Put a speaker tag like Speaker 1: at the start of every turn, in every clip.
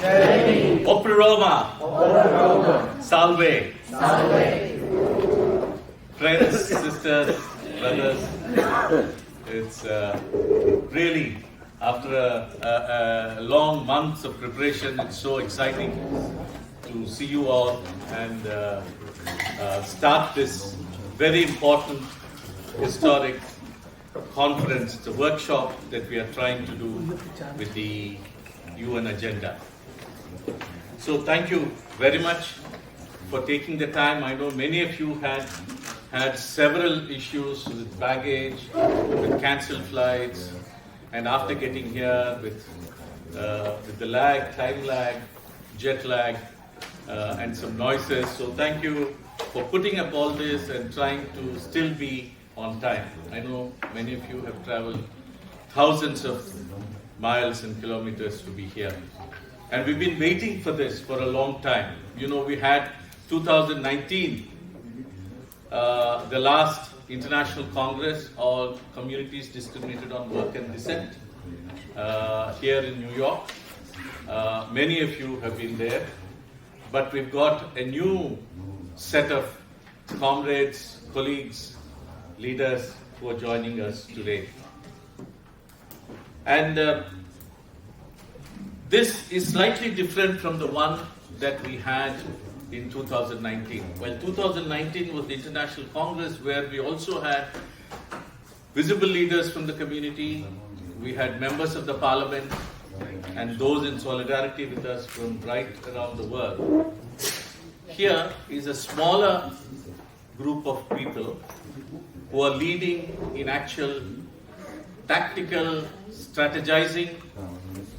Speaker 1: Operoma. Salve. Friends, sisters, brothers, it's really, after a long months of preparation, it's so exciting to see you all and start this very important, historic conference, the workshop that we are trying to do with the UN agenda. So thank you very much for taking the time. I know many of you had several issues with baggage, with cancelled flights, and after getting here with the lag, time lag, jet lag, and some noises. So thank you for putting up all this and trying to still be on time. I know many of you have traveled thousands of miles and kilometers to be here. And we've been waiting for this for a long time. You know, we had 2019, the last International Congress, all communities discriminated on work and dissent, here in New York. Many of you have been there, but we've got a new set of comrades, colleagues, leaders who are joining us today. And this is slightly different from the one that we had in 2019. Well, 2019 was the International Congress where we also had visible leaders from the community. We had members of the parliament and those in solidarity with us from right around the world. Here is a smaller group of people who are leading in actual tactical strategizing,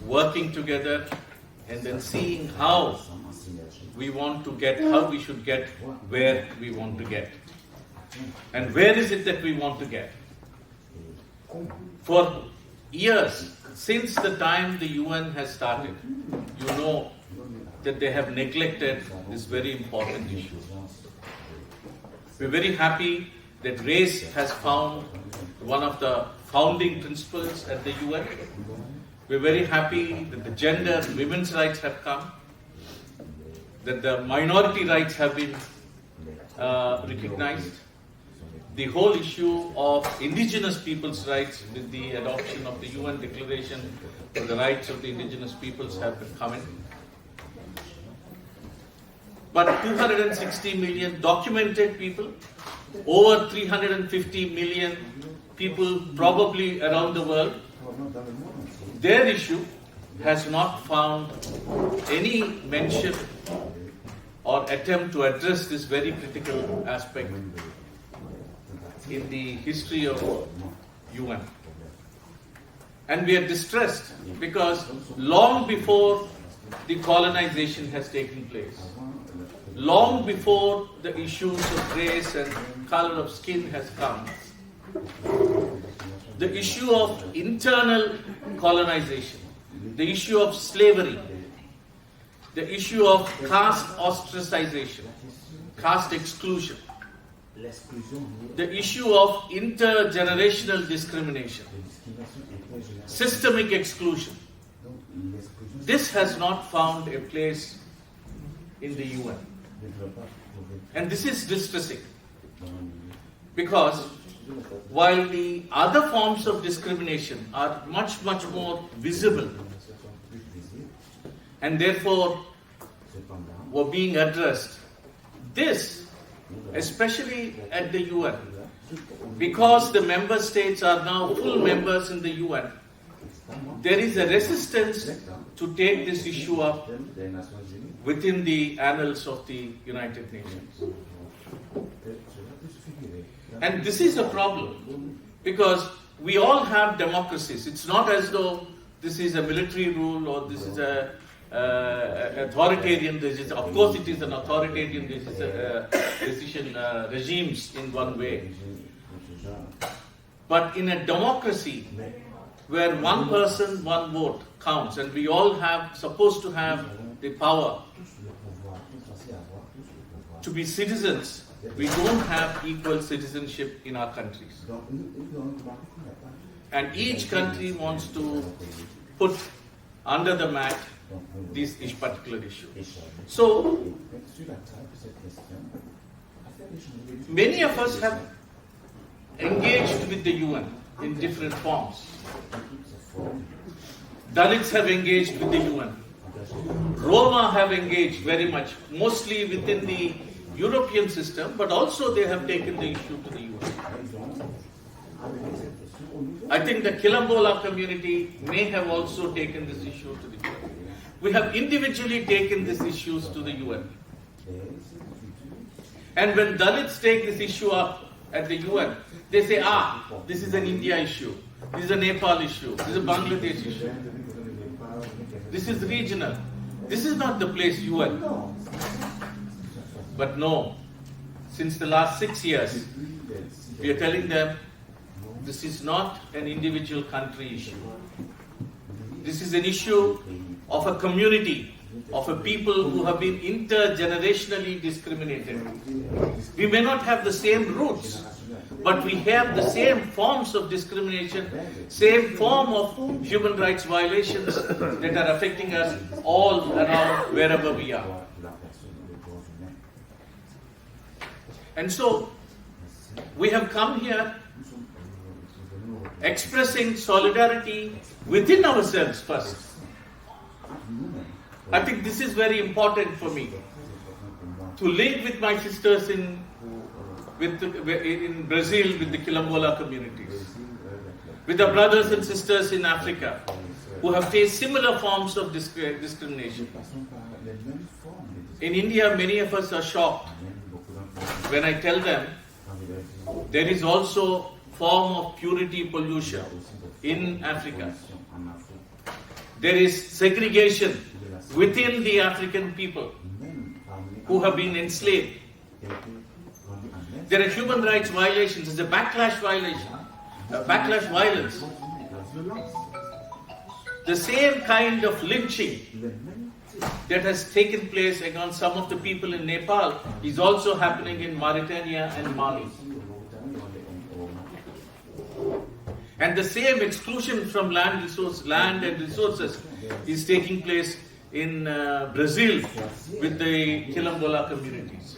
Speaker 1: working together, and then seeing how we should get where we want to get. And where is it that we want to get? For years, since the time the UN has started, you know that they have neglected this very important issue. We're very happy that race has found one of the founding principles at the UN. We're very happy that the gender and women's rights have come, that the minority rights have been recognized. The whole issue of indigenous people's rights with the adoption of the UN Declaration for the Rights of the Indigenous Peoples have been coming. But 260 million documented people, over 350 million people probably around the world, their issue has not found any mention or attempt to address this very critical aspect in the history of UN. And we are distressed because long before the colonization has taken place, long before the issues of race and color of skin has come, the issue of internal colonization, the issue of slavery, the issue of caste ostracization, caste exclusion, the issue of intergenerational discrimination, systemic exclusion. This has not found a place in the UN. And this is distressing because while the other forms of discrimination are much, much more visible and therefore were being addressed, this, especially at the UN, because the member states are now full members in the UN, there is a resistance to take this issue up within the annals of the United Nations. And this is a problem because we all have democracies. It's not as though this is a military rule or this is a authoritarian decision. Of course it is an authoritarian decision regimes in one way. But in a democracy where one person, one vote counts, and we all supposed to have the power to be citizens, we don't have equal citizenship in our countries. And each country wants to put under the mat this particular issue. So, many of us have engaged with the UN in different forms. Dalits have engaged with the UN. Roma have engaged very much, mostly within the European system, but also they have taken the issue to the UN. I think the Quilombola community may have also taken this issue to the UN. We have individually taken these issues to the UN. And when Dalits take this issue up at the UN, they say, this is an India issue, this is a Nepal issue, this is a Bangladesh issue. This is regional. This is not the place UN. But no, since the last 6 years, we are telling them, this is not an individual country issue. This is an issue of a community, of a people who have been intergenerationally discriminated. We may not have the same roots, but we have the same forms of discrimination, same form of human rights violations that are affecting us all around wherever we are. And so, we have come here expressing solidarity within ourselves first. I think this is very important for me, to link with my sisters in Brazil with the Quilombola communities, with the brothers and sisters in Africa who have faced similar forms of discrimination. In India, many of us are shocked when I tell them there is also form of purity pollution in Africa. There is segregation within the African people who have been enslaved. There are human rights violations. There's a backlash violation, backlash violence. The same kind of lynching that has taken place against some of the people in Nepal is also happening in Mauritania and Mali. And the same exclusion from land and resources is taking place in Brazil with the Quilombola communities.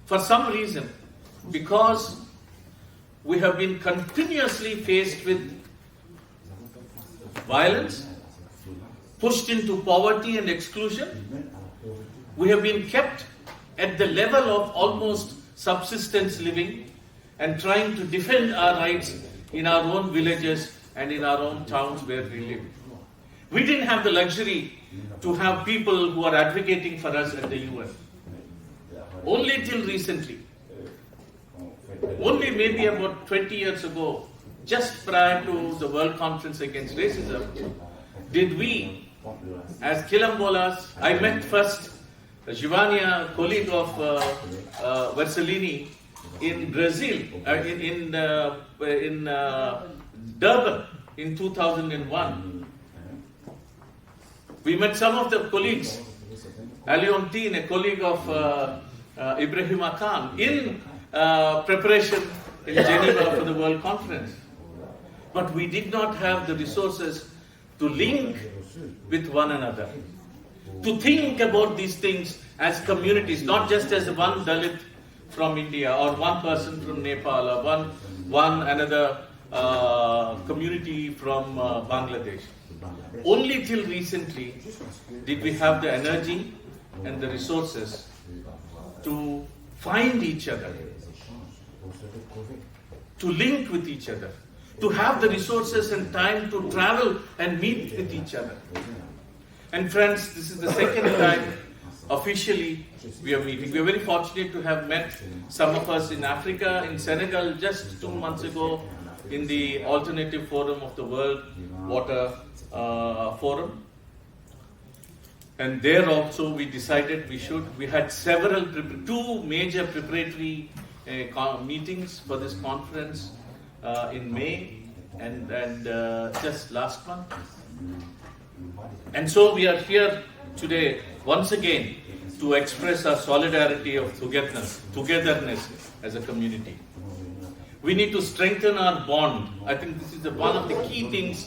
Speaker 1: For some reason, because we have been continuously faced with violence, pushed into poverty and exclusion, we have been kept at the level of almost subsistence living and trying to defend our rights in our own villages and in our own towns where we live. We didn't have the luxury to have people who are advocating for us at the UN. Only till recently, only maybe about 20 years ago, just prior to the World Conference Against Racism, did we, as Quilombolas, I met first Giovanni, a colleague of Versalini in Brazil, in Durban in 2001. We met some of the colleagues, Aliontin, a colleague of Ibrahim Khan, in preparation in Geneva for the World Conference. But we did not have the resources to link with one another, to think about these things as communities, not just as one Dalit from India or one person from Nepal or one another community from Bangladesh. Only till recently did we have the energy and the resources to find each other, to link with each other, to have the resources and time to travel and meet with each other. And friends, this is the second time officially we are meeting. We are very fortunate to have met some of us in Africa, in Senegal, just 2 months ago in the Alternative Forum of the World Water Forum. And there also we decided we had two major preparatory meetings for this conference in May and just last month. And so we are here today once again to express our solidarity of togetherness as a community. We need to strengthen our bond. I think this is one of the key things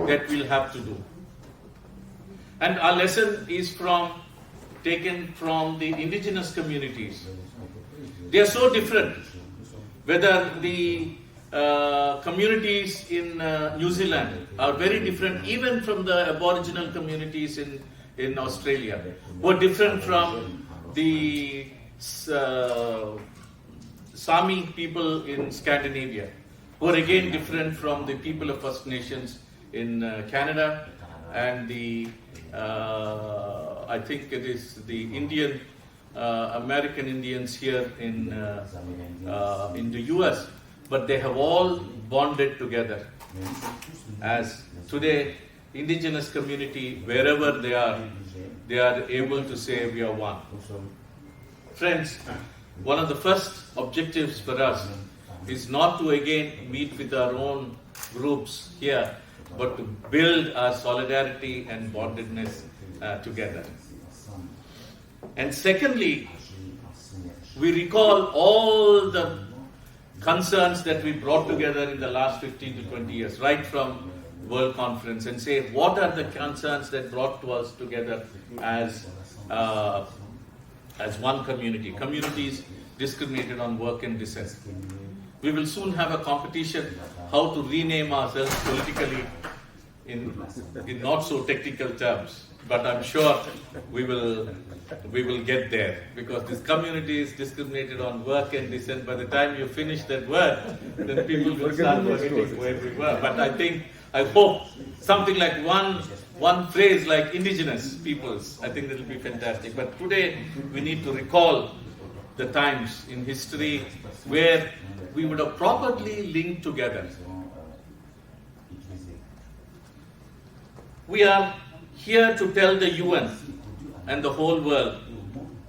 Speaker 1: that we'll have to do. And our lesson is taken from the indigenous communities. They are so different. Whether the communities in New Zealand are very different, even from the Aboriginal communities in Australia, who are different from the Sami people in Scandinavia, who are again different from the people of First Nations in Canada, and I think it is the Indian American Indians here in the US, but they have all bonded together as today indigenous community, wherever they are able to say we are one. Friends, one of the first objectives for us is not to again meet with our own groups here, but to build our solidarity and bondedness together. And secondly, we recall all the concerns that we brought together in the last 15 to 20 years, right from World Conference, and say what are the concerns that brought to us together as one community. Communities discriminated on work and dissent. We will soon have a competition how to rename ourselves politically in not so technical terms, but I'm sure we will get there, because this community is discriminated on work and dissent. By the time you finish that word, then people will start forgetting where we were. But I hope something like one phrase like indigenous peoples, I think that will be fantastic. But today we need to recall the times in history where we would have properly linked together. We are here to tell the UN and the whole world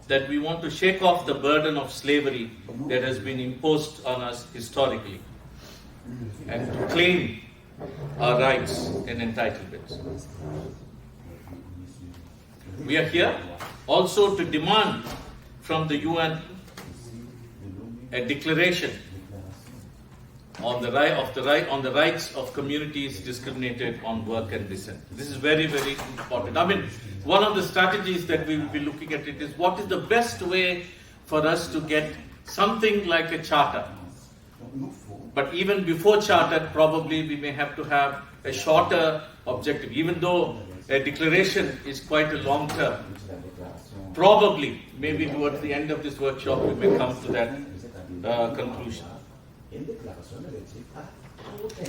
Speaker 1: that we want to shake off the burden of slavery that has been imposed on us historically, and to claim our rights and entitlements. We are here also to demand from the UN a declaration on the rights of communities discriminated on work and dissent. This is very, very important. I mean, one of the strategies that we will be looking at is what is the best way for us to get something like a charter. But even before charter, probably we may have to have a shorter objective, even though a declaration is quite a long term. Probably, maybe towards the end of this workshop, we may come to that conclusion.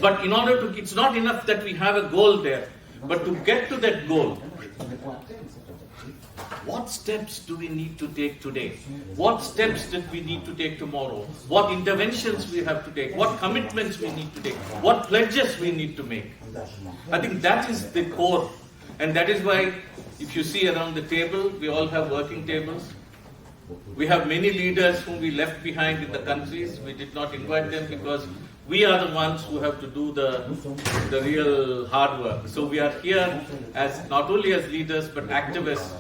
Speaker 1: But in order to, it's not enough that we have a goal there, but to get to that goal, what steps do we need to take today? What steps that we need to take tomorrow? What interventions we have to take? What commitments we need to take? What pledges we need to make? I think that is the core. And that is why, if you see around the table, we all have working tables. We have many leaders whom we left behind in the countries. We did not invite them because we are the ones who have to do the real hard work. So we are here as not only as leaders but activists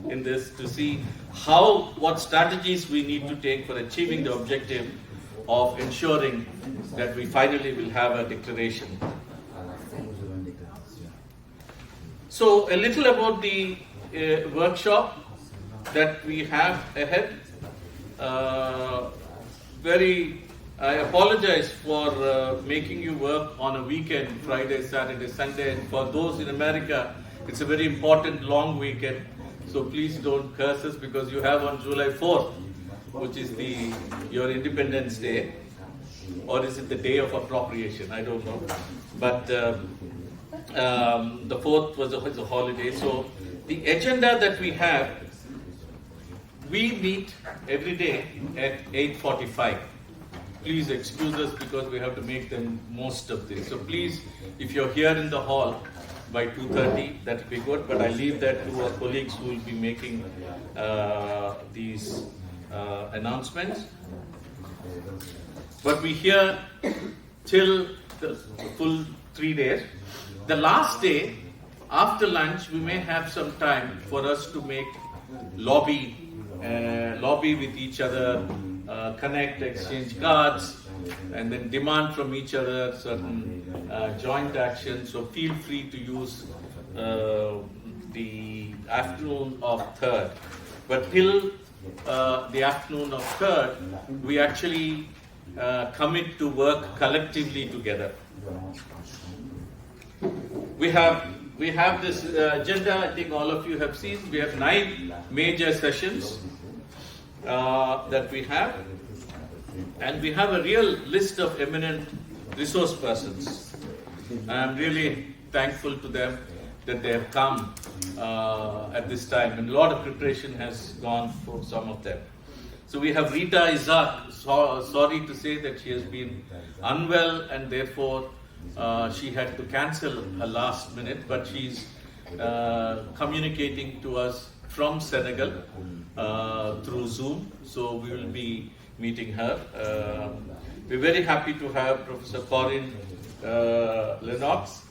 Speaker 1: in this, to see what strategies we need to take for achieving the objective of ensuring that we finally will have a declaration. So a little about the workshop that we have ahead. I apologize for making you work on a weekend, Friday, Saturday, Sunday. And for those in America, it's a very important long weekend. So please don't curse us, because you have on July 4th, which is your Independence Day. Or is it the day of appropriation? I don't know. But the 4th was a holiday. So the agenda that we have, we meet every day at 8:45. Please excuse us because we have to make them most of this. So please, if you're here in the hall by 2:30, that would be good. But I leave that to our colleagues who will be making these announcements. But we're here till the full 3 days. The last day, after lunch, we may have some time for us to make lobby with each other, connect, exchange cards, and then demand from each other certain joint action. So feel free to use the afternoon of 3rd. But till the afternoon of 3rd, we actually commit to work collectively together. We have this agenda. I think all of you have seen. We have 9 major sessions that we have, and we have a real list of eminent resource persons. I'm really thankful to them that they have come at this time, and a lot of preparation has gone for some of them. So we have Rita Isaac. Sorry to say that she has been unwell, and therefore she had to cancel her last minute, but she's communicating to us from Senegal through Zoom. So we will be meeting her. We're very happy to have Professor Corinne Lennox.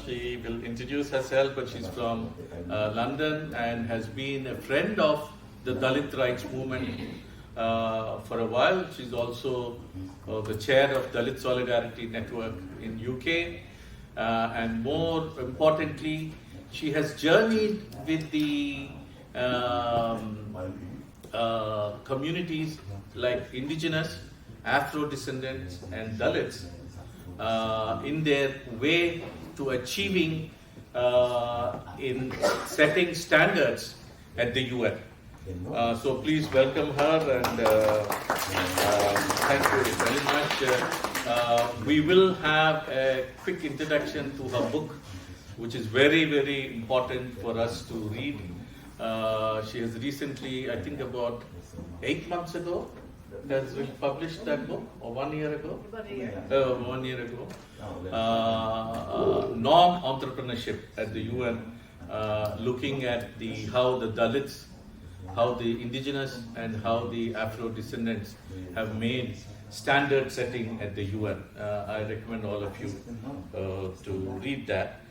Speaker 1: She will introduce herself, but she's from London and has been a friend of the Dalit rights movement for a while. She's also the chair of Dalit Solidarity Network in UK, and more importantly, she has journeyed with the communities like indigenous, Afro-descendants and Dalits in their way to achieving in setting standards at the UN. So please welcome her, and thank you very much. We will have a quick introduction to her book, which is very, very important for us to read. She has recently, I think about 8 months ago, has published that book, or 1 year ago?
Speaker 2: About a year.
Speaker 1: 1 year ago. Non-entrepreneurship at the UN, looking at how the Dalits, how the indigenous and how the Afro-descendants have made standard setting at the UN. I recommend all of you to read that.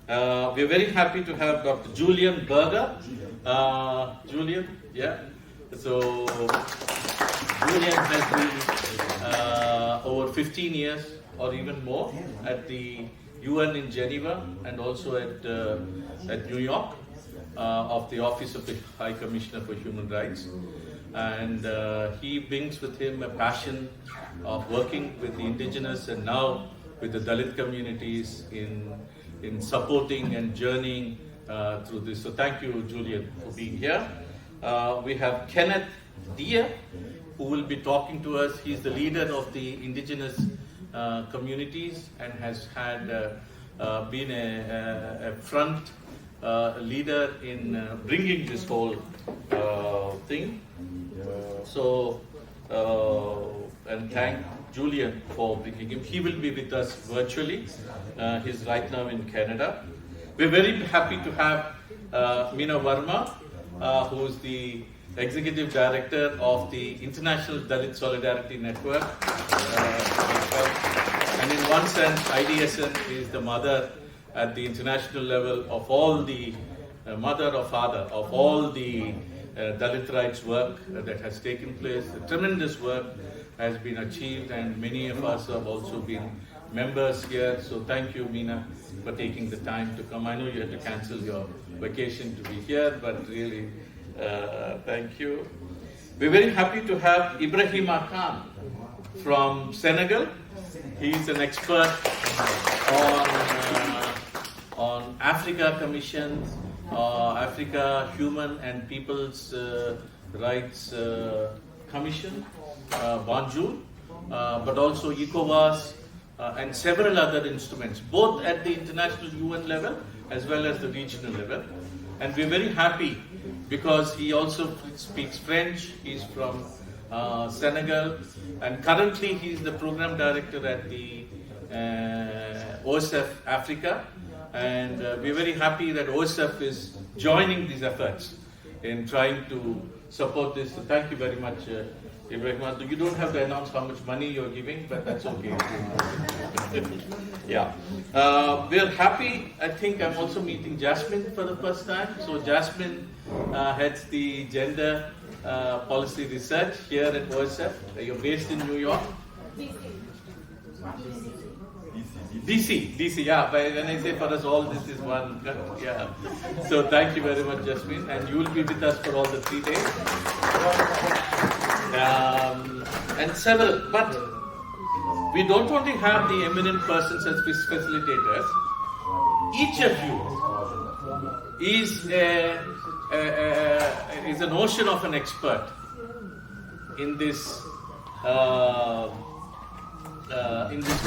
Speaker 1: We're very happy to have Dr. Julian Berger. Julian, yeah. So Julian has been over 15 years or even more at the UN in Geneva and also at New York of the Office of the High Commissioner for Human Rights. And he brings with him a passion of working with the indigenous and now with the Dalit communities in supporting and journeying through this. So thank you, Julian, for being here. We have Kenneth Deere, who will be talking to us. He's the leader of the indigenous communities and has had been a front leader in bringing this whole thing. And thank Julian for bringing him. He will be with us virtually. He's right now in Canada. We're very happy to have Meena Verma, who is the Executive Director of the International Dalit Solidarity Network. And in one sense, IDSN is the mother at the international level of all the mother or father of all the Dalit rights work that has taken place. Tremendous work has been achieved, and many of us have also been members here. So thank you, Meena, for taking the time to come. I know you had to cancel your vacation to be here, but really, thank you. We're very happy to have Ibrahima Khan from Senegal. He's an expert on Africa Commission, Africa Human and People's Rights Commission, Banjul, but also ECOWAS and several other instruments, both at the international UN level as well as the regional level. And we're very happy because he also speaks French. He's from Senegal, and currently he's the program director at the OSF Africa. And we're very happy that OSF is joining these efforts in trying to support this. So thank you very much, Ibrahim. You don't have to announce how much money you're giving, but that's okay. Yeah. We're happy. I think I'm also meeting Jasmine for the first time. So Jasmine heads the gender policy research here at OSF. You're based in New York. DC, yeah. But when I say for us all, this is one, yeah. So thank you very much, Jasmine, and you will be with us for all the 3 days. And several, but we don't only have the eminent persons as facilitators. Each of you is an ocean of an expert in this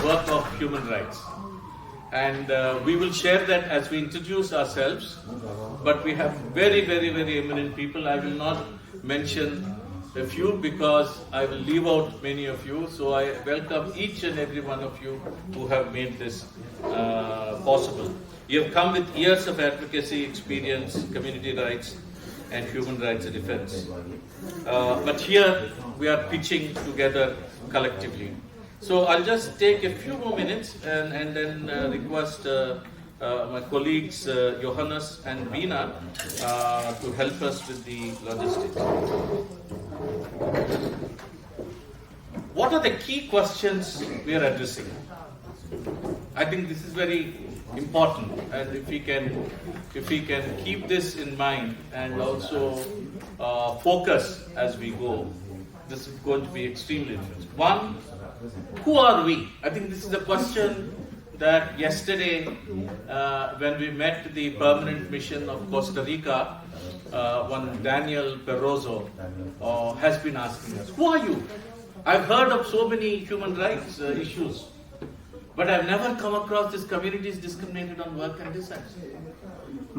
Speaker 1: work of human rights. And we will share that as we introduce ourselves. But we have very, very, very eminent people. I will not mention a few because I will leave out many of you. So I welcome each and every one of you who have made this possible. You have come with years of advocacy, experience, community rights, and human rights defense. But here we are pitching together collectively. So I'll just take a few more minutes and then request my colleagues Johannes and Veena to help us with the logistics. What are the key questions we are addressing? I think this is very important, and if we can keep this in mind and also focus as we go, this is going to be extremely interesting. One, who are we? I think this is a question that yesterday, when we met the permanent mission of Costa Rica, one Daniel Perrozo has been asking us, who are you? I've heard of so many human rights issues, but I've never come across this community is discriminated on work and designs.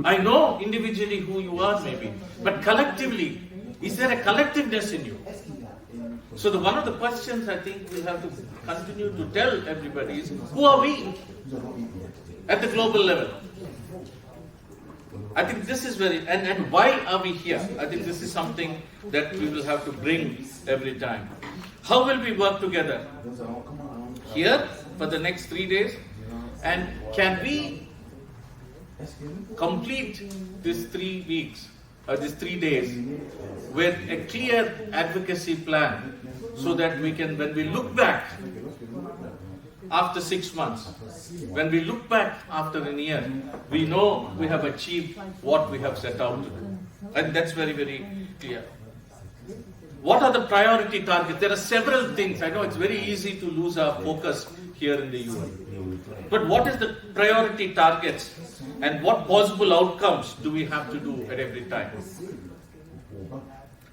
Speaker 1: I know individually who you are maybe, but collectively, is there a collectiveness in you? So one of the questions I think we have to continue to tell everybody is, who are we at the global level? I think this is and why are we here? I think this is something that we will have to bring every time. How will we work together? Here for the next 3 days, and can we complete these 3 weeks or these 3 days with a clear advocacy plan so that we can, when we look back after 6 months, when we look back after a year, we know we have achieved what we have set out to do. And that's very, very clear. What are the priority targets? There are several things. I know it's very easy to lose our focus here in the UN. But what is the priority targets and what possible outcomes do we have to do at every time?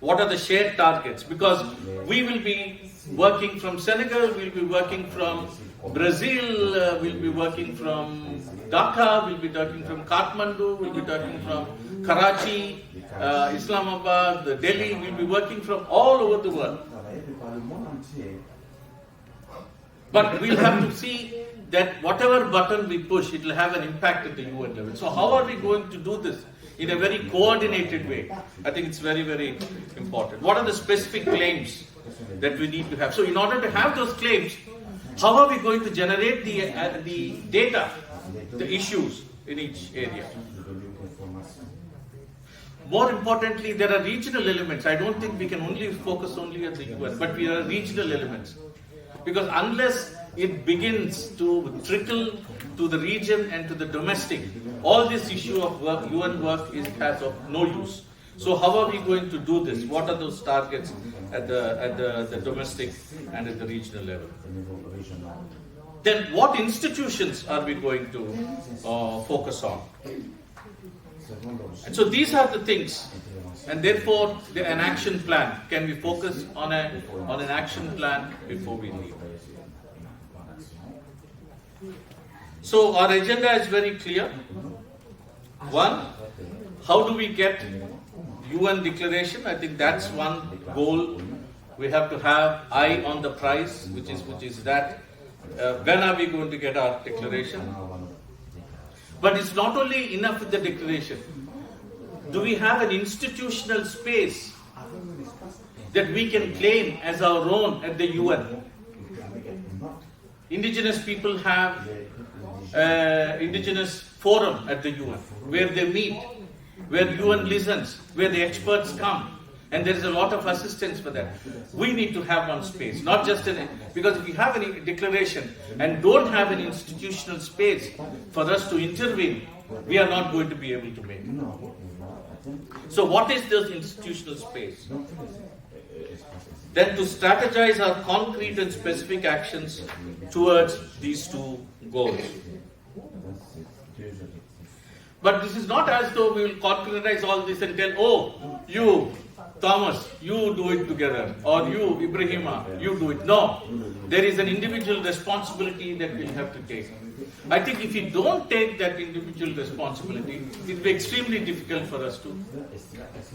Speaker 1: What are the shared targets? Because we will be working from Senegal, we'll be working from Brazil, we'll be working from Dhaka, we'll be working from Kathmandu, we'll be working from Karachi, Islamabad, Delhi, we'll be working from all over the world. But we'll have to see that whatever button we push, it will have an impact at the UN level. So how are we going to do this in a very coordinated way? I think it's very, very important. What are the specific claims that we need to have? So in order to have those claims, how are we going to generate the data, the issues in each area? More importantly, there are regional elements. I don't think we can only focus only at the UN, but we are regional elements. Because unless it begins to trickle to the region and to the domestic, all this issue of work, UN work has of no use. So how are we going to do this? What are those targets at the domestic and at the regional level? Then what institutions are we going to focus on? And so these are the things, and therefore an action plan. Can we focus on an action plan before we leave? So our agenda is very clear. One, how do we get UN declaration? I think that's one goal. We have to have eye on the prize, which is that when are we going to get our declaration? But it's not only enough with the declaration. Do we have an institutional space that we can claim as our own at the UN? Indigenous people have indigenous forum at the UN where they meet, where UN listens, where the experts come. And there is a lot of assistance for that. We need to have one space, not just because if we have any declaration and don't have an institutional space for us to intervene, we are not going to be able to make it. So what is this institutional space? Then to strategize our concrete and specific actions towards these two goals. But this is not as though we will concretize all this and tell, oh, you, Thomas, you do it together, or you, Ibrahima, you do it. No, there is an individual responsibility that we'll have to take. I think if we don't take that individual responsibility, it will be extremely difficult for us to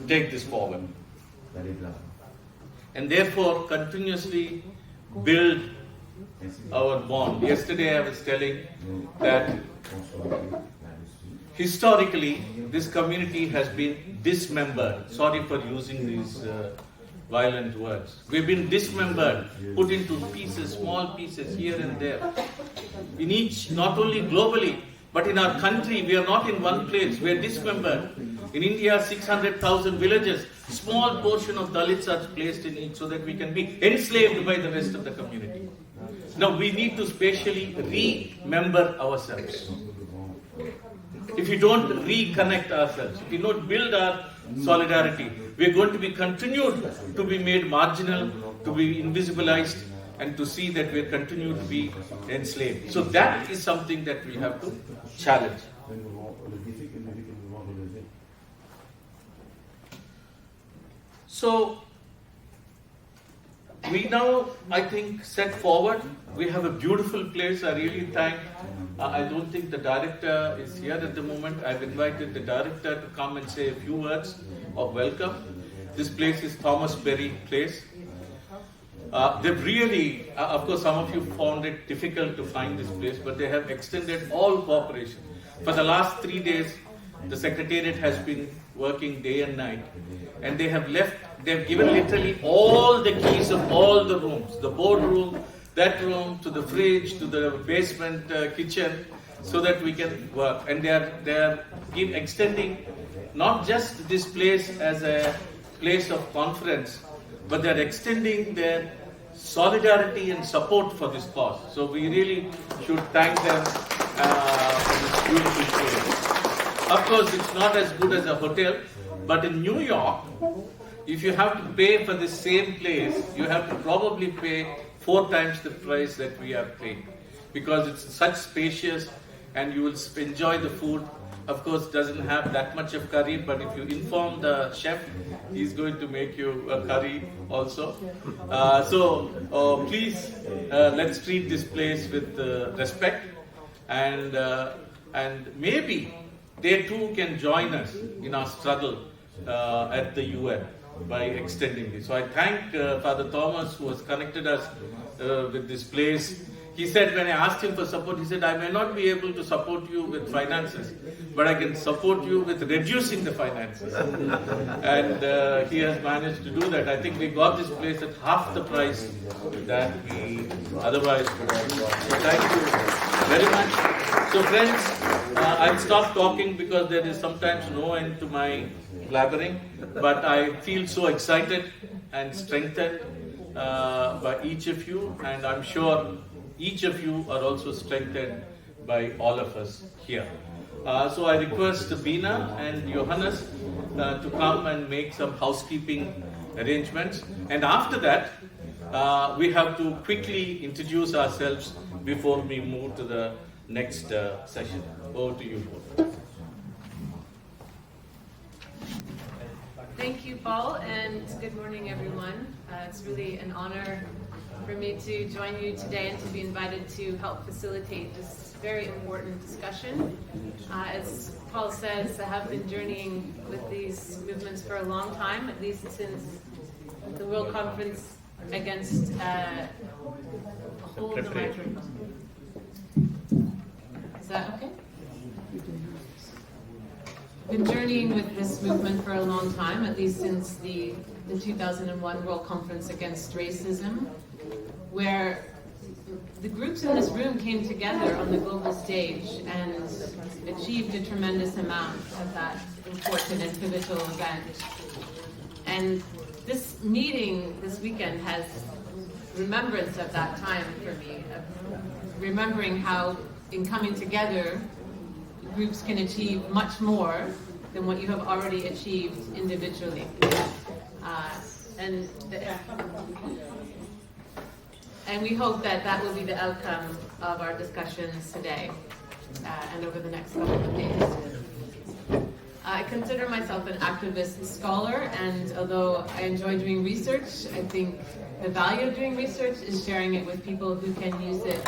Speaker 1: take this forward. And therefore, continuously build our bond. Yesterday I was telling that historically, this community has been dismembered. Sorry for using these violent words. We've been dismembered, put into pieces, small pieces here and there. In each, not only globally, but in our country, we are not in one place. We are dismembered. In India, 600,000 villages, small portion of Dalits are placed in each so that we can be enslaved by the rest of the community. Now, we need to spatially remember ourselves. If we don't reconnect ourselves, if we don't build our solidarity, we are going to be continued to be made marginal, to be invisibilized, and to see that we are continued to be enslaved. So that is something that we have to challenge. So we now, I think, set forward. We have a beautiful place. I really thank. I don't think the director is here at the moment. I've invited the director to come and say a few words of welcome. This place is Thomas Berry Place. They've really, of course, some of you found it difficult to find this place, but they have extended all cooperation. For the last 3 days, the Secretariat has been working day and night, and they have given literally all the keys of all the rooms, the boardroom, that room, to the fridge, to the basement kitchen, so that we can work. And they are extending not just this place as a place of conference, but they are extending their solidarity and support for this cause. So we really should thank them for this beautiful place. Of course, it's not as good as a hotel, but in New York, if you have to pay for the same place, you have to probably pay 4 times the price that we are paying, because it's such spacious and you will enjoy the food. Of course, doesn't have that much of curry, but if you inform the chef, he's going to make you a curry also. So please, let's treat this place with respect, and maybe they too can join us in our struggle at the UN by extending this. So I thank Father Thomas, who has connected us with this place. He said, when I asked him for support, he said, I may not be able to support you with finances, but I can support you with reducing the finances. And he has managed to do that. I think we got this place at half the price that we otherwise would have got. So thank you very much. So friends, I'll stop talking because there is sometimes no end to my blabbering, but I feel so excited and strengthened by each of you, and I'm sure each of you are also strengthened by all of us here. So I request Bina and Johannes to come and make some housekeeping arrangements, and after that we have to quickly introduce ourselves before we move to the next session. Over to you both.
Speaker 2: Thank you, Paul, and good morning, everyone. It's really an honor for me to join you today and to be invited to help facilitate this very important discussion. As Paul says, I have been journeying with these movements for a long time, at least since the World Conference against hold the microphone. Is that okay? Been journeying with this movement for a long time, at least since the 2001 World Conference Against Racism, where the groups in this room came together on the global stage and achieved a tremendous amount of that important and pivotal event. And this meeting this weekend has remembrance of that time for me, of remembering how in coming together, groups can achieve much more than what you have already achieved individually. And we hope that that will be the outcome of our discussions today and over the next couple of days. I consider myself an activist scholar, and although I enjoy doing research, I think the value of doing research is sharing it with people who can use it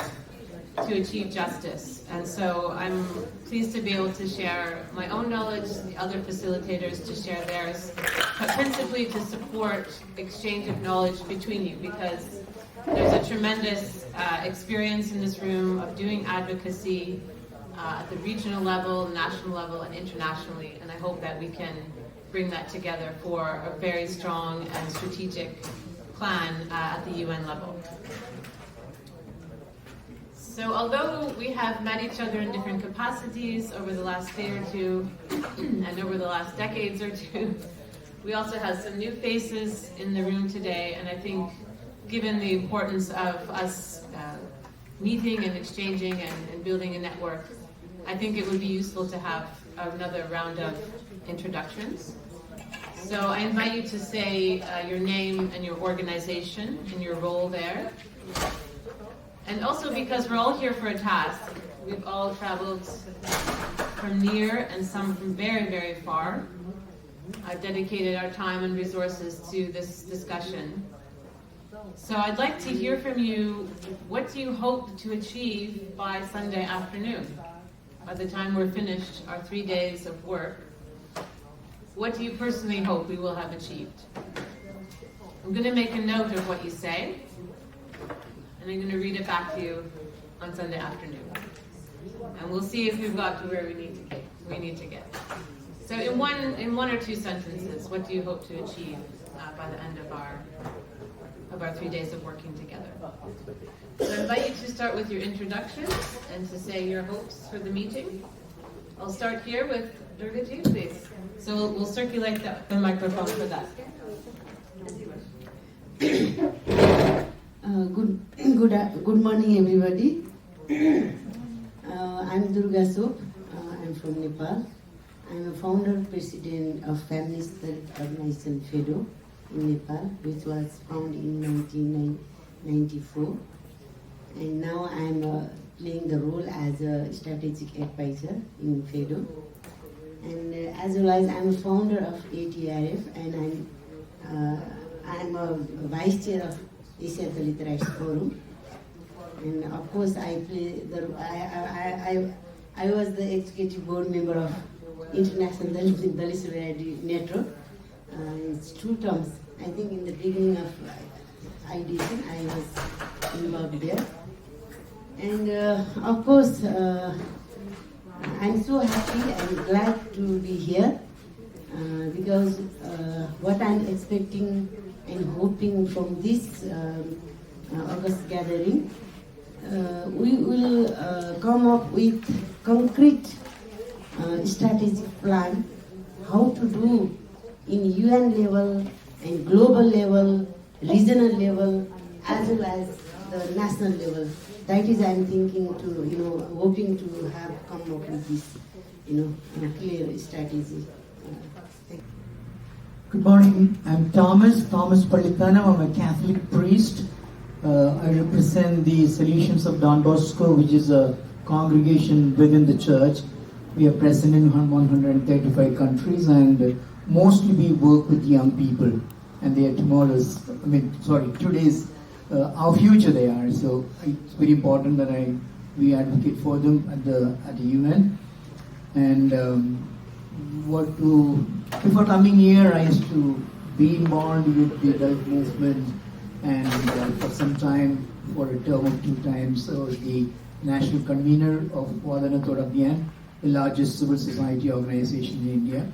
Speaker 2: to achieve justice. And so I'm pleased to be able to share my own knowledge, the other facilitators to share theirs, but principally to support exchange of knowledge between you, because there's a tremendous experience in this room of doing advocacy at the regional level, national level, and internationally, and I hope that we can bring that together for a very strong and strategic plan at the UN level. So although we have met each other in different capacities over the last day or two, and over the last decades or two, we also have some new faces in the room today, and I think given the importance of us meeting and exchanging and building a network, I think it would be useful to have another round of introductions. So I invite you to say your name and your organization and your role there. And also, because we're all here for a task, we've all traveled from near and some from very, very far. I've dedicated our time and resources to this discussion. So I'd like to hear from you, what do you hope to achieve by Sunday afternoon? By the time we're finished our 3 days of work, what do you personally hope we will have achieved? I'm going to make a note of what you say, and I'm going to read it back to you on Sunday afternoon. And we'll see if we've got to where we need to get. So in one or two sentences, what do you hope to achieve by the end of our 3 days of working together? So I invite you to start with your introduction and to say your hopes for the meeting. I'll start here with Durgaji, please. So we'll circulate the microphone for that.
Speaker 3: Good morning, everybody. I'm Durga Sop. I'm from Nepal. I'm a founder president of feminist organization FEDO in Nepal, which was founded in 1994. And now I'm playing the role as a strategic advisor in FEDO. And as well as I'm a founder of ATRF, and I'm a vice chair of Asia Dalit Rights Forum. And of course, I was the executive board member of International Dalit Solidarity Network. It's 2 terms. I think in the beginning of IDC, I was involved there. And of course, I'm so happy and glad to be here because what I'm expecting and hoping from this August gathering, we will come up with concrete strategic plan how to do in UN level and global level, regional level, as well as the national level. That is, I'm thinking to, hoping to have come up with this, clear strategy.
Speaker 4: Good morning. I'm Thomas Palithanam. I'm a Catholic priest. I represent the Solutions of Don Bosco, which is a congregation within the church. We are present in 135 countries, and mostly we work with young people, and they are today's our future they are. So it's very important that we advocate for them at the UN. And before coming here, I used to be involved with the adult movement, and for some time, for a term of 2 times, I was the national convener of Vadana Thodabhiyan, the largest civil society organization in India.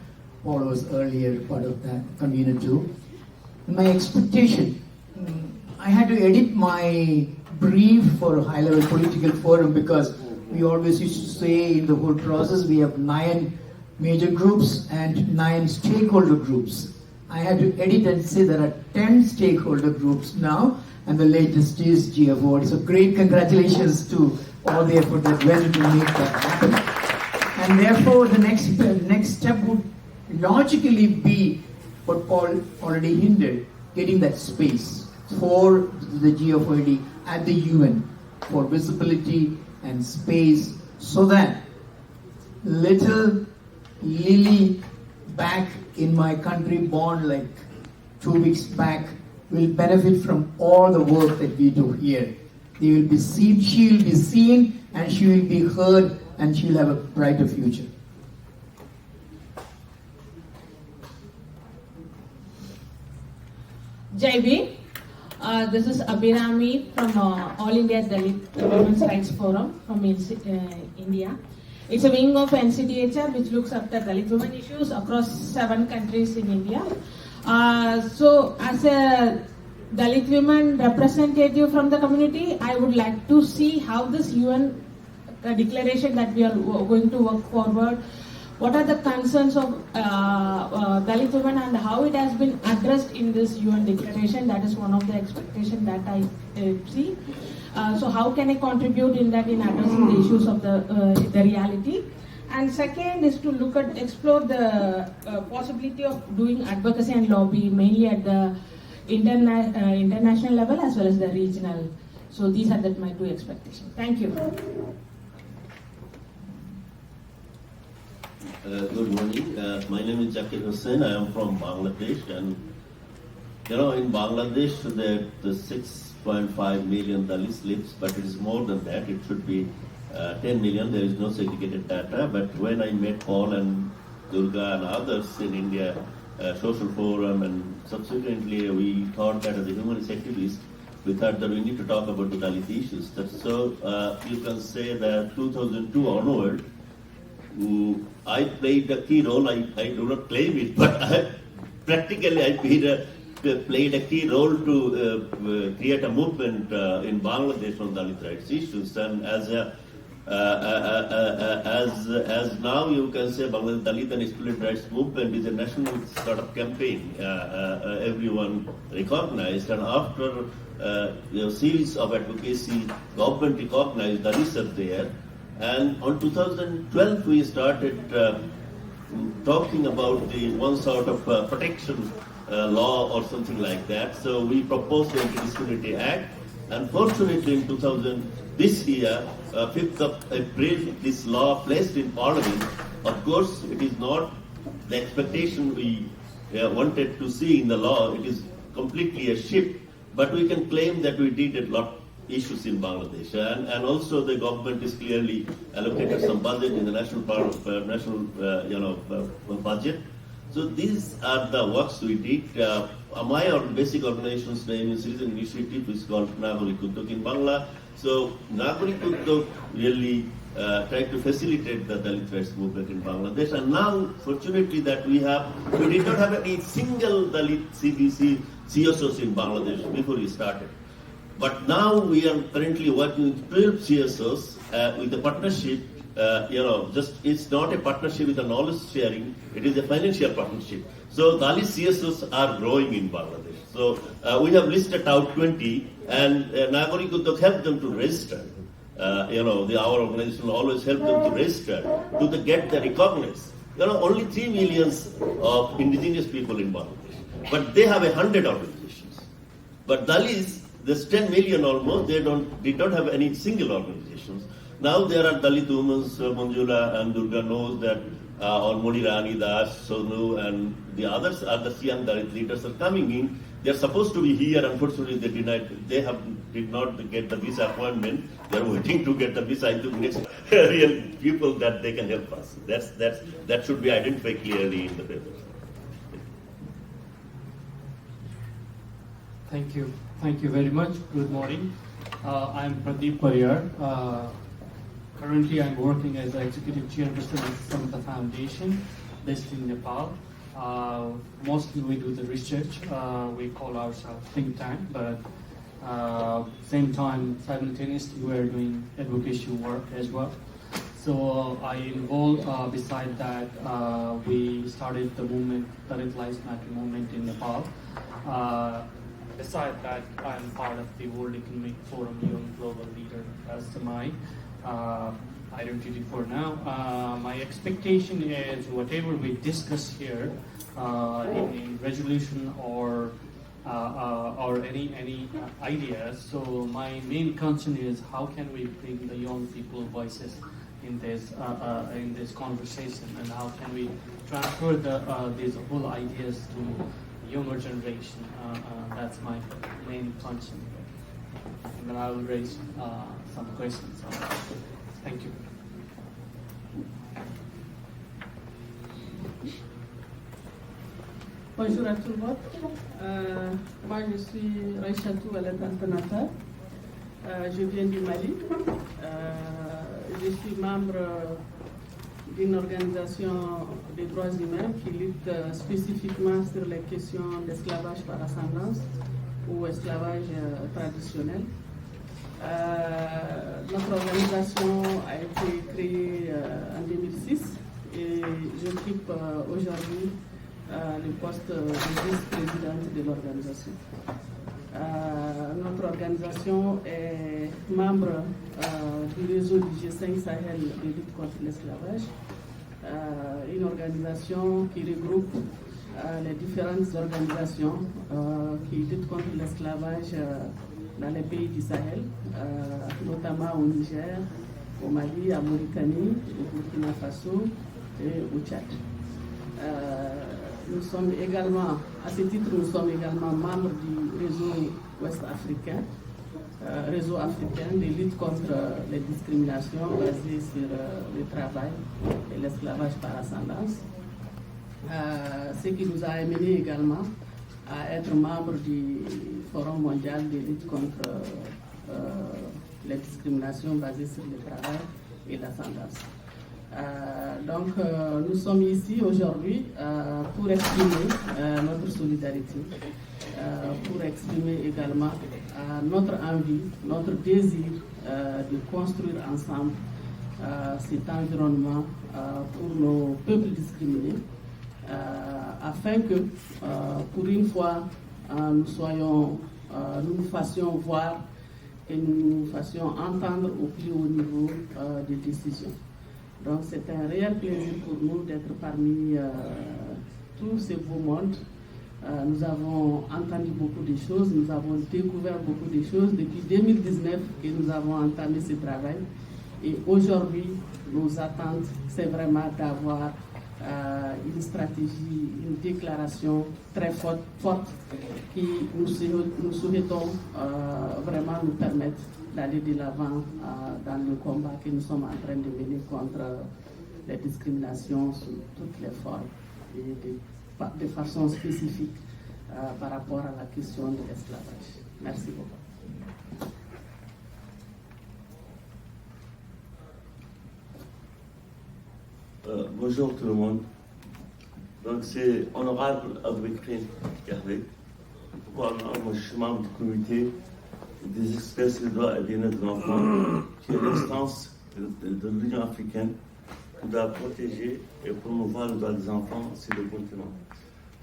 Speaker 4: Paul was earlier part of that, convener too. And my expectation, I had to edit my brief for a high-level political forum because we always used to say in the whole process we have 9 major groups and 9 stakeholder groups. I had to edit and say there are 10 stakeholder groups now, and the latest is GFOD. So great congratulations to all the effort that went to make that happen. And therefore, the next step would logically be what Paul already hinted, getting that space for the GFOD at the UN for visibility and space, so that little Lily back in my country, born like 2 weeks back, will benefit from all the work that we do here. They will be seen, she will be seen, and she will be heard, and she will have a brighter future.
Speaker 5: Jai Bhim. This is Abhirami from All India Dalit Women's Rights Forum from India. It's a wing of NCDHR which looks after Dalit women issues across 7 countries in India. So as a Dalit women representative from the community, I would like to see how this UN declaration that we are going to work forward, what are the concerns of Dalit women and how it has been addressed in this UN declaration. That is one of the expectations that I see. So how can I contribute in that in addressing the issues of the reality? And second is to explore the possibility of doing advocacy and lobby mainly at the international level as well as the regional. So these are my 2 expectations. Thank you.
Speaker 6: Good morning. My name is Zakir Hussain. I am from Bangladesh, and in Bangladesh there the 6.5 million Dalits lives, but it is more than that. It should be 10 million. There is no segregated data. But when I met Paul and Durga and others in India, Social Forum, and subsequently we thought that as a human rights activist, we thought that we need to talk about the Dalit issues. So you can say that 2002 onward, I played a key role. I do not claim it, but practically I played a key role to create a movement in Bangladesh on Dalit rights issues. And as now you can say Bangladesh Dalit and Student Rights Movement is a national sort of campaign. Everyone recognized, and after series of advocacy, government recognized Dalits are there. And on 2012 we started talking about the one sort of protection law or something like that. So we proposed the Interdisciplinary Act, and fortunately in this year, 5th of April, this law placed in Parliament. Of course, it is not the expectation we wanted to see in the law. It is completely a shift, but we can claim that we did a lot issues in Bangladesh, and also the government is clearly allocated some budget in the national budget. So these are the works we did. My basic organization's name is Citizen Initiative, which is called Nagorik Udyog in Bangla. So Nagorik Udyog really tried to facilitate the Dalit rights movement in Bangladesh. And now, fortunately, that we did not have any single Dalit CSOs in Bangladesh before we started. But now we are currently working with 12 CSOs with a partnership. It's not a partnership with a knowledge sharing, it is a financial partnership. So Dalit CSOs are growing in Bangladesh. So we have listed out 20, and Nagorik Udyog helped them to register. Our organization always help them to register, to get the recognized. Only 3 million of indigenous people in Bangladesh, but they have 100 organizations. But Dalits, there's 10 million almost, they don't have any single organizations. Now there are Dalit women, Manjula and Durga knows that, or Monirani Das, Sonu, and the others are the young Dalit leaders are coming in. They're supposed to be here, unfortunately they did not get the visa appointment. They're waiting to get the visa into next real people that they can help us. That should be identified clearly in the paper.
Speaker 7: Thank you. Thank you very much. Good morning. I'm Pradeep Pariyar. Currently, I'm working as the executive chairperson of Samata Foundation based in Nepal. Mostly we do the research. We call ourselves think tank, but same time, simultaneously, we are doing advocacy work as well. So I involved, beside that, we started the movement, Dalit Lives Matter movement in Nepal. Beside that, I'm part of the World Economic Forum Young Global Leader. That's my identity for now. My expectation is whatever we discuss here in resolution or any ideas. So my main concern is how can we bring the young people voices in this conversation, and how can we transfer these whole ideas to younger generation. That's my main concern. And then I will raise some questions. Thank you.
Speaker 8: Bonjour à tout le monde. Moi, je suis Raïchatou Alatantanata. Je viens du Mali. Je suis membre d'une organisation des droits humains qui lutte spécifiquement sur les questions d'esclavage par ascendance ou esclavage traditionnel. Notre organisation a été créée en 2006 et j'occupe aujourd'hui le poste de vice-présidente de l'organisation. Notre organisation est membre du réseau du G5 Sahel de lutte contre l'esclavage, une organisation qui regroupe les différentes organisations qui luttent contre l'esclavage dans les pays du Sahel, notamment au Niger, au Mali, à Mauritanie, au Burkina Faso et au Tchad. Nous sommes également, à ce titre, nous sommes également membres du réseau ouest-africain, réseau africain de lutte contre les discriminations basées sur le travail et l'esclavage par ascendance. Ce qui nous a amené également à être membre du Forum mondial de lutte contre les discriminations basées sur le travail et l'ascendance. Donc, nous sommes ici aujourd'hui pour exprimer notre solidarité, pour exprimer également notre envie, notre désir de construire ensemble cet environnement pour nos peuples discriminés, afin que, pour une fois, nous nous fassions voir et nous nous fassions entendre au plus haut niveau des décisions. Donc c'est un réel plaisir pour nous d'être parmi tous ces beaux mondes. Nous avons entendu beaucoup de choses, nous avons découvert beaucoup de choses depuis 2019 que nous avons entamé ce travail. Et aujourd'hui, nos attentes, c'est vraiment d'avoir une stratégie, une déclaration très forte qui nous souhaitons vraiment nous permettre d'aller de l'avant dans le combat que nous sommes en train de mener contre les discriminations sous toutes les formes et de façon spécifique par rapport à la question de l'esclavage. Merci beaucoup.
Speaker 6: Bonjour tout le monde. Donc c'est honorable Aboubacrine Hervé. Pourquoi moi je suis membre du comité des experts sur les droits et bien-être de l'enfant, qui est l'instance de l'Union africaine qui doit protéger et promouvoir le droit des enfants sur le continent.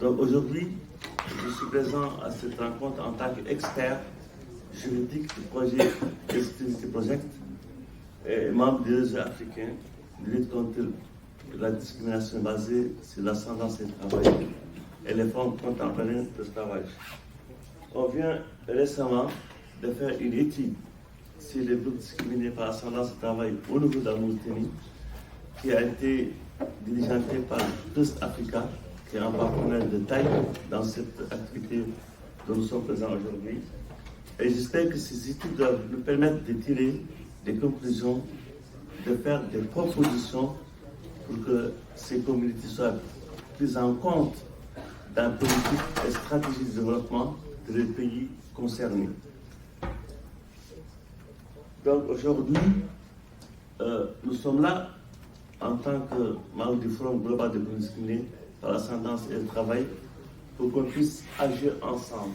Speaker 6: Donc aujourd'hui, je suis présent à cette rencontre en tant qu'expert juridique du projet Exclusivity Project et membre du réseau africain de lutte contre la discrimination basée sur l'ascendance et le travail et les formes contemporaines de travail. On vient récemment de faire une étude sur les groupes discriminés par ascendance et travail au niveau de la Mauritanie, qui a été diligentée par Trust Africa, qui est un partenaire de taille dans cette activité dont nous sommes présents aujourd'hui. Et j'espère que ces études doivent nous permettre de tirer des conclusions, de faire des propositions pour que ces communautés soient prises en compte dans la politique et stratégie de développement des pays concernés. Donc aujourd'hui, nous sommes là en tant que membre du Forum global des personnes discriminées par l'ascendance et le travail pour qu'on puisse agir ensemble,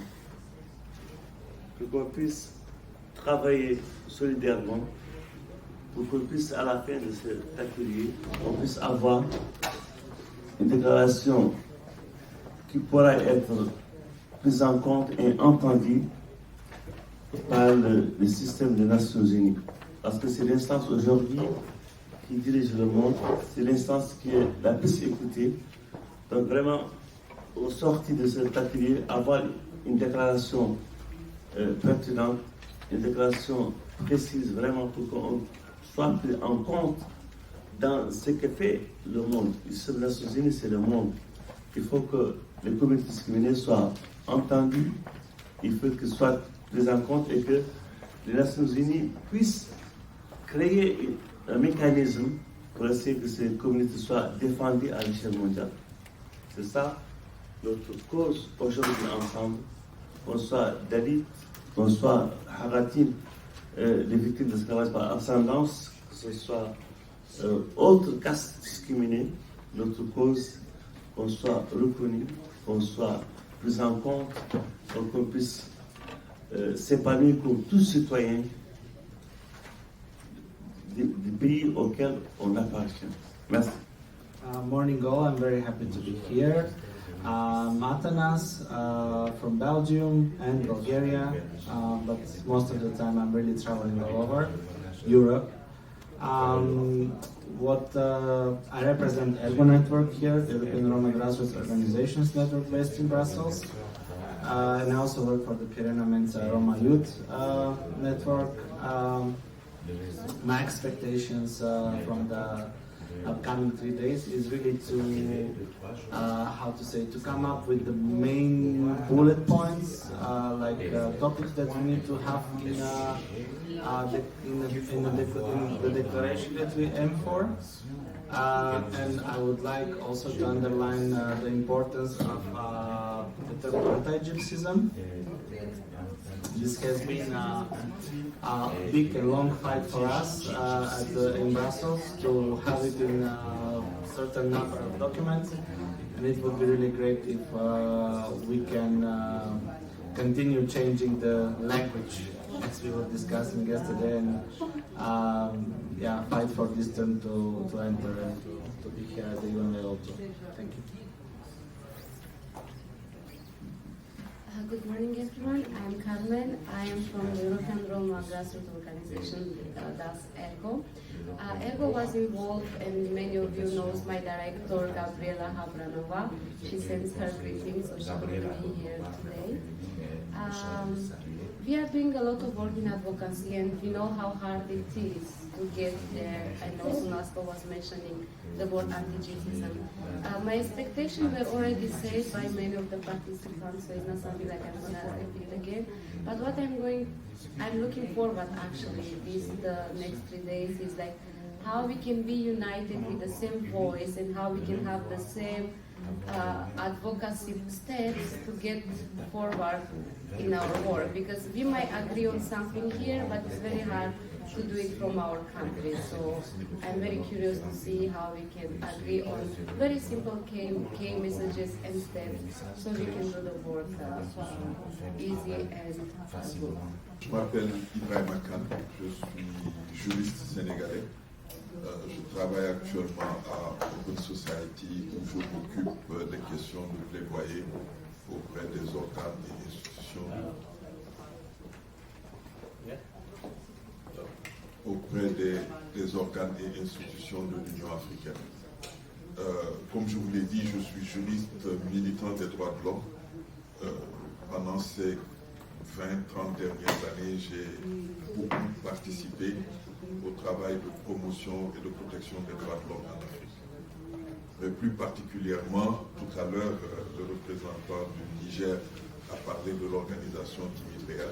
Speaker 6: pour qu'on puisse travailler solidairement pour qu'on puisse, à la fin de cet atelier, on puisse avoir une déclaration qui pourra être prise en compte et entendue par le système des Nations Unies. Parce que c'est l'instance aujourd'hui qui dirige le monde, c'est l'instance qui est la plus écoutée. Donc vraiment, au sortir de cet atelier, avoir une déclaration pertinente, une déclaration précise vraiment pour qu'on soit pris en compte dans ce que fait le monde. Le système des Nations Unies, c'est le monde. Il faut que les communautés discriminées soient entendues, il faut qu'elles soient prises en compte et que les Nations Unies puissent créer un mécanisme pour essayer que ces communautés soient défendues à l'échelle mondiale. C'est ça notre cause aujourd'hui ensemble, qu'on soit Dalit, qu'on soit Haratim, les victimes d'esclavage par ascendance, que ce soit autres castes discriminées, notre cause, qu'on soit reconnu, qu'on soit pris en compte, qu'on puisse s'épanouir comme tous citoyens du pays auquel on appartient. Merci.
Speaker 9: Morning all, I'm very happy to be here. Atanas from Belgium and Bulgaria, but most of the time I'm really traveling all over Europe. I represent ERGO Network here, the European Roma Grassroots Organizations Network based in Brussels. And I also work for the Pirena Mensa Roma Youth Network. My expectations from the upcoming 3 days is really to, to come up with the main bullet points, topics that we need to have in the declaration that we aim for. And I would like also to underline the importance of the term anti-Gypsyism. This has been a big and long fight for us in Brussels to have it in a certain number of documents, and it would be really great if we can continue changing the language as we were discussing yesterday, and fight for this term to enter and to be here at the UN level too. Thank you.
Speaker 10: Good morning, everyone. I'm Carmen. I am from the European Roma Grassroots Organization, that's ERGO. ERGO was involved, and many of you knows my director, Gabriela Habranova. She sends her greetings, so she couldn't be here today. We are doing a lot of work in advocacy, and we know how hard it is to get there. And also Nasco was mentioning the word anti-Gypsyism. My expectations were already said by many of the participants, so it's not something like I'm going to repeat again. But what I'm looking forward actually, the next 3 days is like how we can be united with the same voice and how we can have the same advocacy steps to get forward in our work, because we might agree on something here, but it's very hard to do it from our country. So I'm very curious to see how we can agree on very simple key messages and steps so we can do the work easy and good.
Speaker 11: Je m'appelle Ibrahim Akan, je suis juriste sénégalais. Je travaille actuellement à Open Society où je m'occupe des questions de plaidoyer auprès des organes et institutions des organes et institutions de l'Union africaine. Comme je vous l'ai dit, je suis juriste militant des droits de l'homme. Pendant ces 20-30 dernières années, j'ai beaucoup participé au travail de promotion et de protection des droits de l'homme en Afrique. Mais plus particulièrement, tout à l'heure, le représentant du Niger a parlé de l'organisation Dimitria.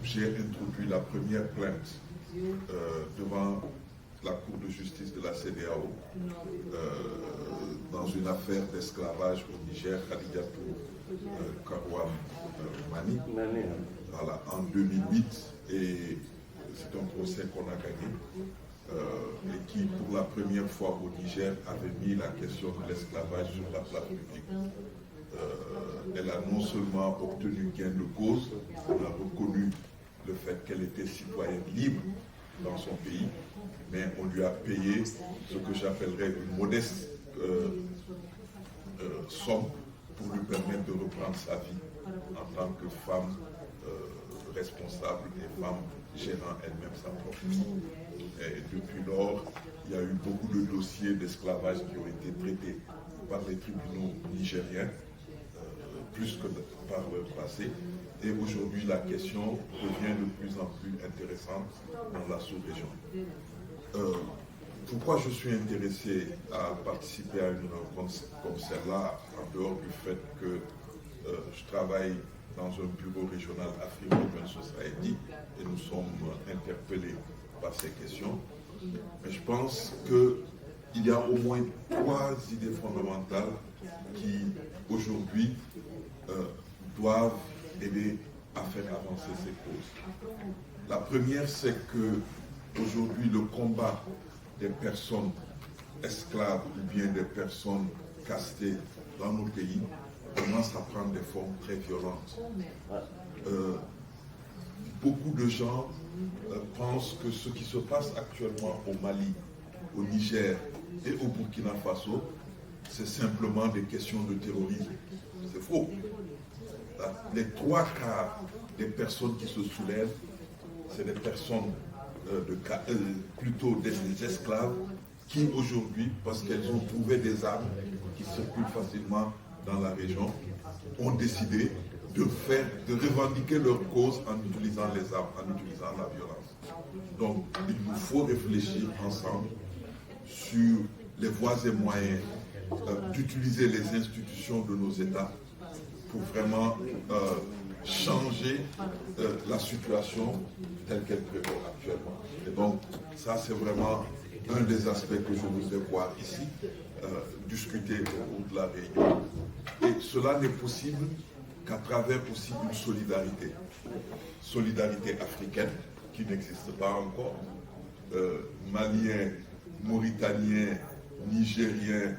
Speaker 11: J'ai introduit la première plainte devant la Cour de justice de la CDAO dans une affaire d'esclavage au Niger, Khadijatou Karouam Mani, voilà, en 2008, et c'est un procès qu'on a gagné et qui, pour la première fois au Niger, avait mis la question de l'esclavage sur la place publique. Elle a non seulement obtenu gain de cause, elle a reconnu le fait qu'elle était citoyenne libre, dans son pays, mais on lui a payé ce que j'appellerais une modeste somme pour lui permettre de reprendre sa vie en tant que femme responsable et femme gérant elle-même sa propre vie. Et depuis lors, il y a eu beaucoup de dossiers d'esclavage qui ont été traités par les tribunaux nigériens, plus que par le passé. Et aujourd'hui, la question devient de plus en plus intéressante dans la sous-région. Pourquoi je suis intéressé à participer à une rencontre comme celle-là, en dehors du fait que je travaille dans un bureau régional Afrique Women Society et nous sommes interpellés par ces questions. Mais je pense qu'il y a au moins 3 idées fondamentales qui, aujourd'hui, doivent aider à faire avancer ces causes. La première, c'est que aujourd'hui, le combat des personnes esclaves ou bien des personnes castées dans nos pays commence à prendre des formes très violentes. Beaucoup de gens pensent que ce qui se passe actuellement au Mali, au Niger et au Burkina Faso, c'est simplement des questions de terrorisme. C'est faux. Les 3 quarts des personnes qui se soulèvent, c'est des personnes plutôt des esclaves qui aujourd'hui, parce qu'elles ont trouvé des armes qui circulent facilement dans la région, ont décidé de revendiquer leur cause en utilisant les armes, en utilisant la violence. Donc, il nous faut réfléchir ensemble sur les voies et moyens d'utiliser les institutions de nos États pour vraiment changer la situation telle qu'elle prévaut actuellement. Et donc, ça, c'est vraiment un des aspects que je voudrais voir ici, discuter au cours de la réunion. Et cela n'est possible qu'à travers aussi une solidarité africaine qui n'existe pas encore. Maliens, Mauritaniens, Nigériens,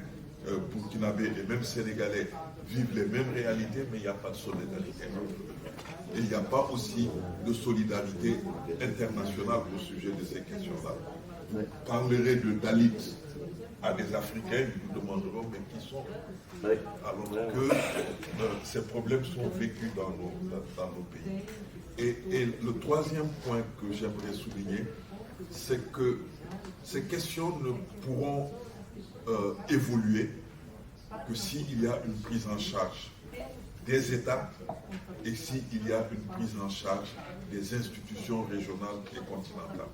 Speaker 11: Burkinabés et même Sénégalais vivent les mêmes réalités, mais il n'y a pas de solidarité. Et il n'y a pas aussi de solidarité internationale au sujet de ces questions-là. Parlerait de Dalits à des Africains, ils nous demanderont mais qui sont, alors que ces problèmes sont vécus dans nos pays. Et le troisième point que j'aimerais souligner, c'est que ces questions ne pourront évoluer que s'il y a une prise en charge des États et s'il y a une prise en charge des institutions régionales et continentales.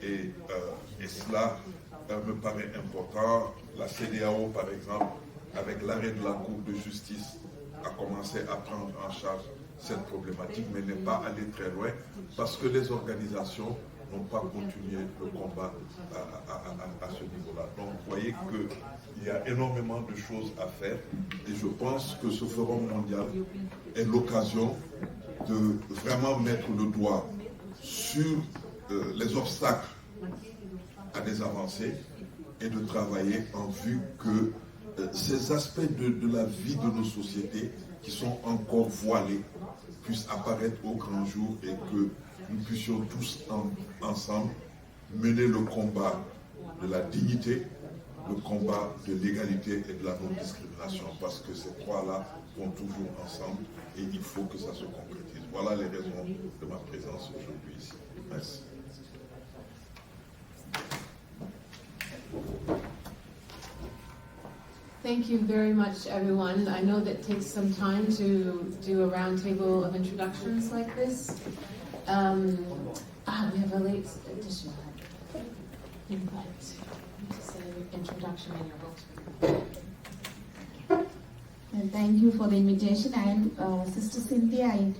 Speaker 11: Et cela me paraît important. La CDAO, par exemple, avec l'arrêt de la Cour de justice, a commencé à prendre en charge cette problématique, mais n'est pas allé très loin parce que les organisations n'ont pas continué le combat à ce niveau-là. Donc, vous voyez qu'il y a énormément de choses à faire et je pense que ce forum mondial est l'occasion de vraiment mettre le doigt sur les obstacles à des avancées et de travailler en vue que ces aspects de la vie de nos sociétés qui sont encore voilés puissent apparaître au grand jour et que nous puissions tous ensemble mener le combat de la dignité, le combat de l'égalité et de la non-discrimination, parce que ces 3-là vont toujours ensemble et il faut que ça se concrétise. Voilà les raisons de ma présence aujourd'hui ici. Merci.
Speaker 2: Thank you very much, everyone. I know that it takes some time to do a roundtable of introductions like this. We have a late addition. Invite. To say introduction in your book.
Speaker 12: And thank you for the invitation. I am Sister Cynthia. I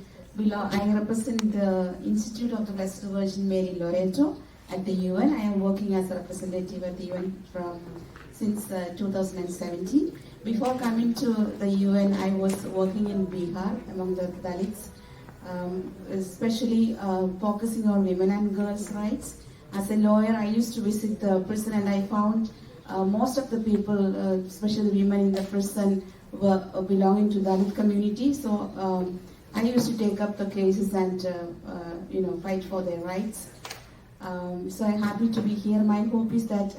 Speaker 12: represent the Institute of the Blessed Virgin Mary Loreto at the UN. I am working as a representative at the UN since 2017. Before coming to the UN, I was working in Bihar among the Dalits, especially focusing on women and girls' rights. As a lawyer, I used to visit the prison and I found most of the people, especially women in the prison, were belonging to the Dalit community. So I used to take up the cases and fight for their rights. So I'm happy to be here. My hope is that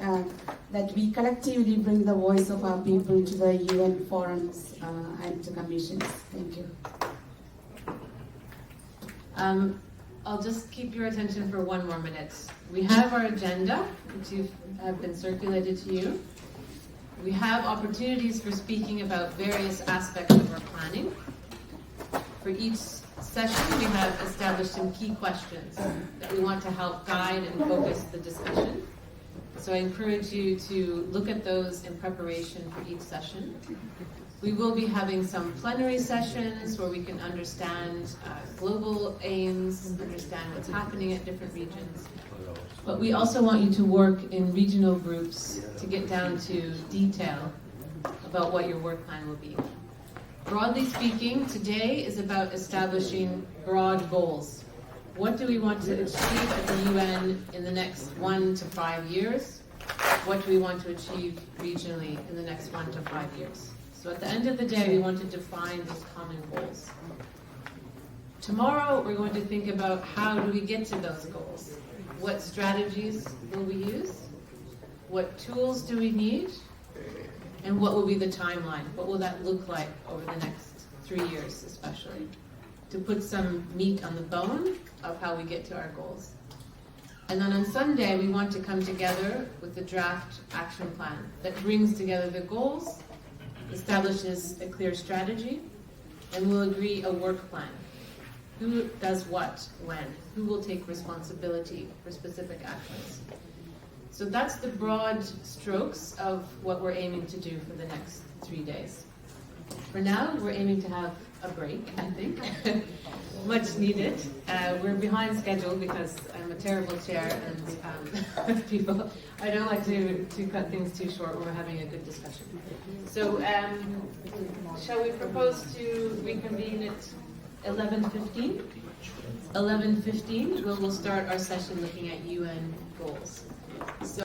Speaker 12: that we collectively bring the voice of our people to the UN forums and to commissions. Thank you.
Speaker 2: I'll just keep your attention for 1 more minute. We have our agenda, which have been circulated to you. We have opportunities for speaking about various aspects of our planning. For each session, we have established some key questions that we want to help guide and focus the discussion. So I encourage you to look at those in preparation for each session. We will be having some plenary sessions where we can understand global aims, understand what's happening at different regions. But we also want you to work in regional groups to get down to detail about what your work plan will be. Broadly speaking, today is about establishing broad goals. What do we want to achieve at the UN in the next 1 to 5 years? What do we want to achieve regionally in the next 1 to 5 years? So at the end of the day, we want to define those common goals. Tomorrow, we're going to think about how do we get to those goals? What strategies will we use? What tools do we need? And what will be the timeline? What will that look like over the next 3 years, especially? To put some meat on the bone of how we get to our goals. And then on Sunday, we want to come together with the draft action plan that brings together the goals, establishes a clear strategy, and we'll agree a work plan. Who does what, when? Who will take responsibility for specific actions? So that's the broad strokes of what we're aiming to do for the next 3 days. For now, we're aiming to have a break, I think. Much needed. We're behind schedule because I'm a terrible chair and people, I don't like to cut things too short when we're having a good discussion. So shall we propose to reconvene at 11:15? 11:15, we'll start our session looking at UN goals. So